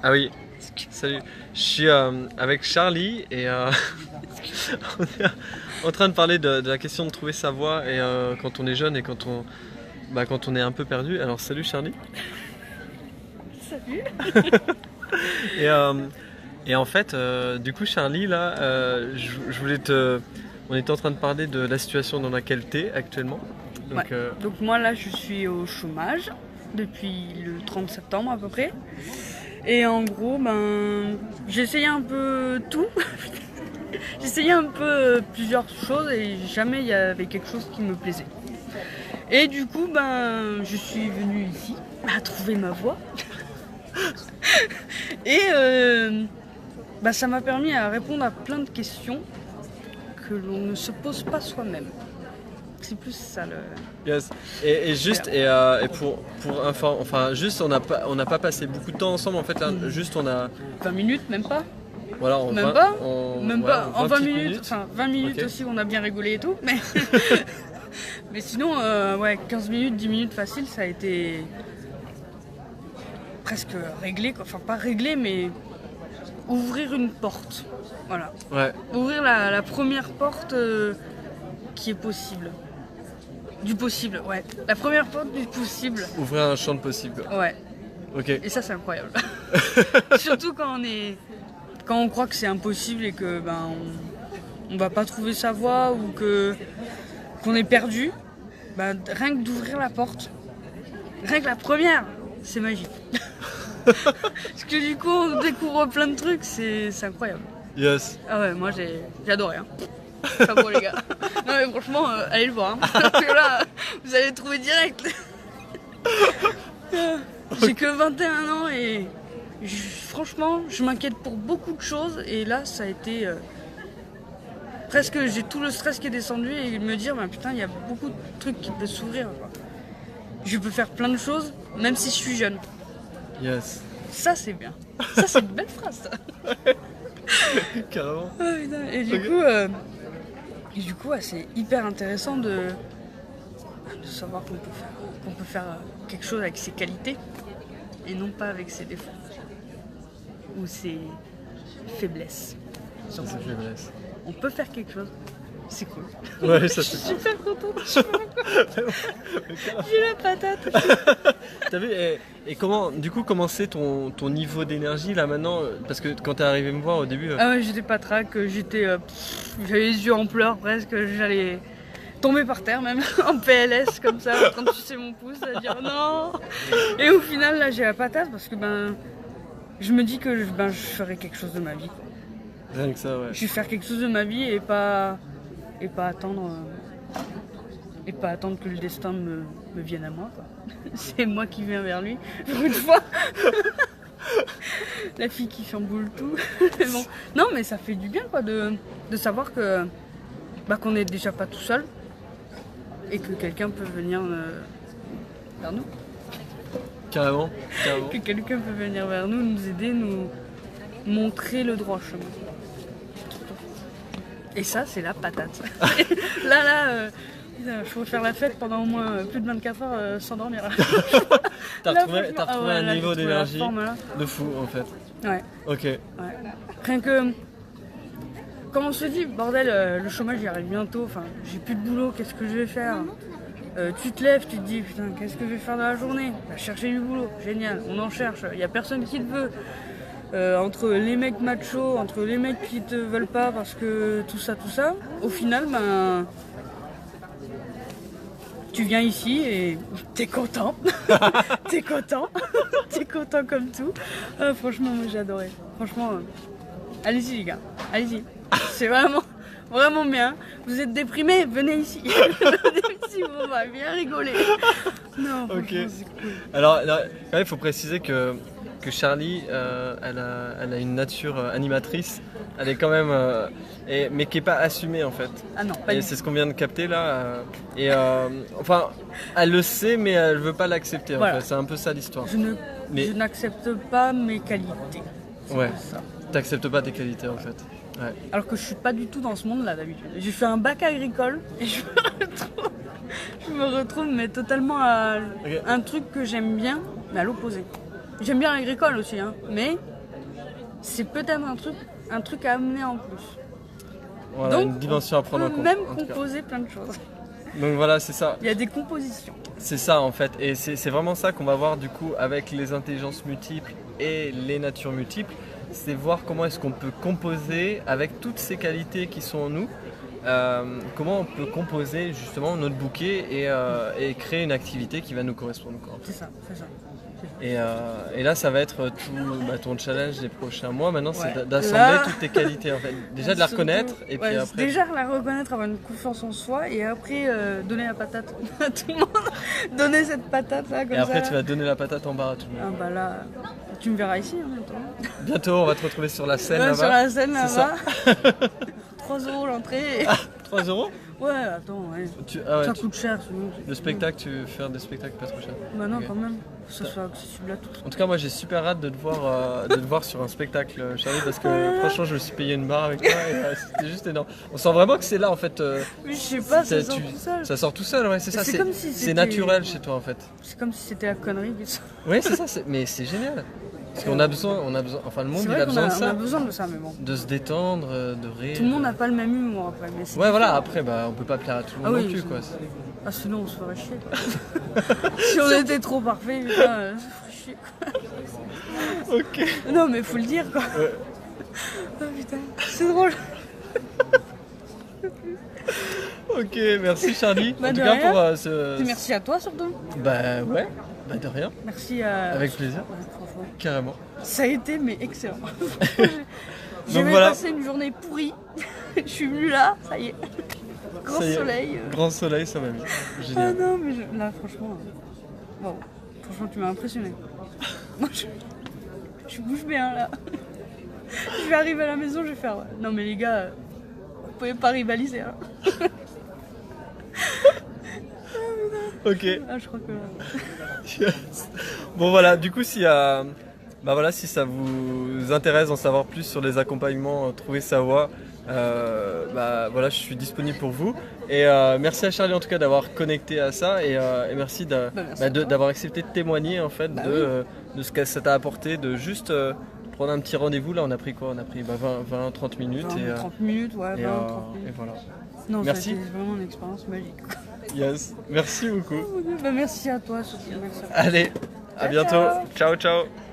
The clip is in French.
Ah oui, salut. Je suis avec Charlie et on est en train de parler de la question de trouver sa voie et quand on est jeune et quand on est un peu perdu. Alors salut Charlie. Salut. Et, euh, et en fait, du coup Charlie là, je voulais te... On était en train de parler de la situation dans laquelle tu es actuellement. Donc, Ouais. Donc moi là je suis au chômage depuis le 30 septembre à peu près. Et en gros j'essayais un peu tout. J'essayais un peu plusieurs choses et jamais il y avait quelque chose qui me plaisait. Et du coup je suis venue ici à trouver ma voie. Et ça m'a permis à répondre à plein de questions que l'on ne se pose pas soi-même. C'est plus ça le... yes. Et juste enfin juste on n'a pas passé beaucoup de temps ensemble en fait là, juste on a 20 minutes, même pas. voilà Même pas. En 20 minutes, enfin 20 minutes Ok. aussi on a bien rigolé et tout, mais mais sinon 15 minutes, 10 minutes facile, ça a été presque réglé quoi. Enfin pas réglé mais ouvrir une porte. Voilà. Ouais. Ouvrir la première porte qui est possible. Du possible, ouais. La première porte du possible. Ouvrir un champ de possible. Ouais. Ok. Et ça c'est incroyable. Surtout quand on croit que c'est impossible et que on va pas trouver sa voie ou qu'on est perdu. Rien que d'ouvrir la porte, rien que la première, c'est magique. Parce que du coup on découvre plein de trucs, c'est incroyable. Yes. Ah ouais, moi j'ai adoré. Chapeau les gars. Non mais franchement, allez le voir. Parce que là, vous allez le trouver direct. J'ai que 21 ans et franchement, je m'inquiète pour beaucoup de choses. Et là, ça a été... presque, j'ai tout le stress qui est descendu et me dire, putain, il y a beaucoup de trucs qui peuvent s'ouvrir. Je peux faire plein de choses, même si je suis jeune. Yes. Ça, c'est bien. Ça, c'est une belle phrase, ça. Carrément. Ah, putain. Et du coup, c'est hyper intéressant de savoir qu'on peut faire quelque chose avec ses qualités et non pas avec ses défauts ou ses faiblesses. Ça c'est faiblesse. On peut faire quelque chose, c'est cool. Ouais, ça Je suis c'est super contente. J'ai la patate. T'as vu, et comment c'est ton niveau d'énergie là maintenant? Parce que quand t'es arrivé me voir au début. Ah ouais, j'étais patraque, j'avais les yeux en pleurs presque, j'allais tomber par terre même, en PLS comme ça, en train de sucer mon pouce, à dire non. Et au final là j'ai la patate parce que je me dis que je ferai quelque chose de ma vie. Quoi. Rien que ça, ouais. Je vais faire quelque chose de ma vie et pas attendre que le destin me vienne à moi. Quoi. C'est moi qui viens vers lui, pour une fois. La fille qui chamboule tout. Mais bon. Non mais ça fait du bien quoi de savoir que qu'on n'est déjà pas tout seul et que quelqu'un peut venir vers nous. Carrément. Que quelqu'un peut venir vers nous, nous aider, nous montrer le droit chemin. Et ça, c'est la patate. là, je peux faire la fête pendant au moins plus de 24 heures sans dormir. T'as retrouvé un niveau d'énergie forme, de fou en fait. Ouais. Ok. Ouais. Rien que... Quand on se dit, bordel, le chômage il arrive bientôt, enfin, j'ai plus de boulot, qu'est-ce que je vais faire tu te lèves, tu te dis, putain, qu'est-ce que je vais faire dans la journée? Chercher du boulot, génial, on en cherche, il n'y a personne qui te veut. Entre les mecs machos, entre les mecs qui te veulent pas parce que tout ça, au final, tu viens ici et t'es content. T'es content. T'es content comme tout. Franchement, moi j'ai adoré. Franchement, allez-y les gars, allez-y. C'est vraiment bien. Vous êtes déprimés, venez ici. Venez ici, on va bien rigoler. Non, Ok. c'est cool. Alors, il faut préciser que Charlie, elle a une nature animatrice. Elle est quand même, mais qui est pas assumée en fait. Ah non, pas Et du c'est ce qu'on vient de capter là. Enfin, elle le sait, mais elle veut pas l'accepter. Voilà. En fait. C'est un peu ça l'histoire. Je n'accepte pas mes qualités. C'est Ouais. ça. T'acceptes pas tes qualités en fait. Ouais. Alors que je suis pas du tout dans ce monde-là d'habitude. J'ai fait un bac agricole et je me retrouve mais totalement à Ok. un truc que j'aime bien, mais à l'opposé. J'aime bien l'agricole aussi, hein, mais c'est peut-être un truc à amener en plus. Voilà, Donc, une dimension à prendre en on peut compte. même en tout cas. composer plein de choses. Donc voilà, c'est ça. Il y a des compositions. C'est ça en fait. Et c'est vraiment ça qu'on va voir du coup avec les intelligences multiples et les natures multiples. C'est voir comment est-ce qu'on peut composer avec toutes ces qualités qui sont en nous. Comment on peut composer justement notre bouquet et créer une activité qui va nous correspondre. Quoi, en fait. C'est ça, c'est ça. Et là, ça va être ton challenge des prochains mois. Maintenant, Ouais. c'est d'assembler Là- toutes tes qualités. En fait. Déjà de la reconnaître et puis Ouais, après. déjà la reconnaître, avoir une confiance en soi et après donner la patate à tout le monde. Donner cette patate là comme Et après, ça. tu vas donner la patate en bas à tout le monde. Ah bah là, tu me verras ici en même temps. Bientôt, on va te retrouver sur la scène Ouais, là-bas. sur la scène C'est ça. là-bas. 3 € l'entrée. 3 euros Ouais, attends, ouais. Ah ouais, Ça coûte cher sinon. le spectacle, tu veux faire des spectacles pas trop chers. Bah non, Ok. quand même. Que ça soit accessible à tous. En tout cas, moi j'ai super hâte de te voir sur un spectacle, Charlie, parce que franchement, je me suis payé une barre avec toi et c'était juste énorme. On sent vraiment que c'est là en fait. Mais je sais pas, ça c'est- sort tu- tout seul. Ça sort tout seul, ouais, c'est ça. C'est comme si c'est c'était- naturel chez toi en fait. C'est comme si c'était la connerie qui sort. Oui, c'est ça, mais c'est génial. Parce qu'on a besoin, enfin le monde C'est il vrai a qu'on besoin de on a ça. besoin de ça, mais bon. De se détendre, de rire. Tout le monde n'a pas le même humour après. Mais c'est Ouais, voilà, différent. après, bah, on peut pas plaire à tout le Ah monde oui, non plus c'est- quoi. Ah, sinon on se ferait chier. Quoi. Si on était trop parfait, putain, ça ferait chier. Ok. Quoi. Non, mais faut le dire quoi. Ouais. Oh putain, c'est drôle. Ok, merci Charlie. Bah, en tout de cas rien. pour ce. Et merci à toi surtout. Bah ouais, bah de rien. Merci à. Avec plaisir, Ouais, franchement. carrément. Ça a été mais excellent. Donc J'avais voilà. passé une journée pourrie. Je suis venue là, ça y est. Grand Ça y est. soleil. Grand soleil, ça m'a mis. Ah Génial. non, mais là franchement. Wow. Franchement, tu m'as impressionné. Moi, je bouge bien là. Je vais arriver à la maison, je vais faire. Ouais. Non, mais les gars, vous pouvez pas rivaliser. Hein. Ok. Ah, je crois que. Yes. Bon voilà, du coup bah voilà, si ça vous intéresse d'en savoir plus sur les accompagnements, trouver sa voie, bah voilà, je suis disponible pour vous. Et merci à Charlie en tout cas d'avoir connecté à ça et merci merci à toi. d'avoir accepté de témoigner en fait Bah de ce que ça t'a apporté, de juste prendre un petit rendez-vous. Là on a pris quoi? On a pris 20-30 minutes 30 minutes, ouais, 20, 30 et minutes. voilà. Non, Merci. ça a été vraiment une expérience magique. Yes, merci beaucoup. Bah, merci à toi surtout. Merci à toi. Allez, à Ciao, bientôt. ciao. Ciao ciao.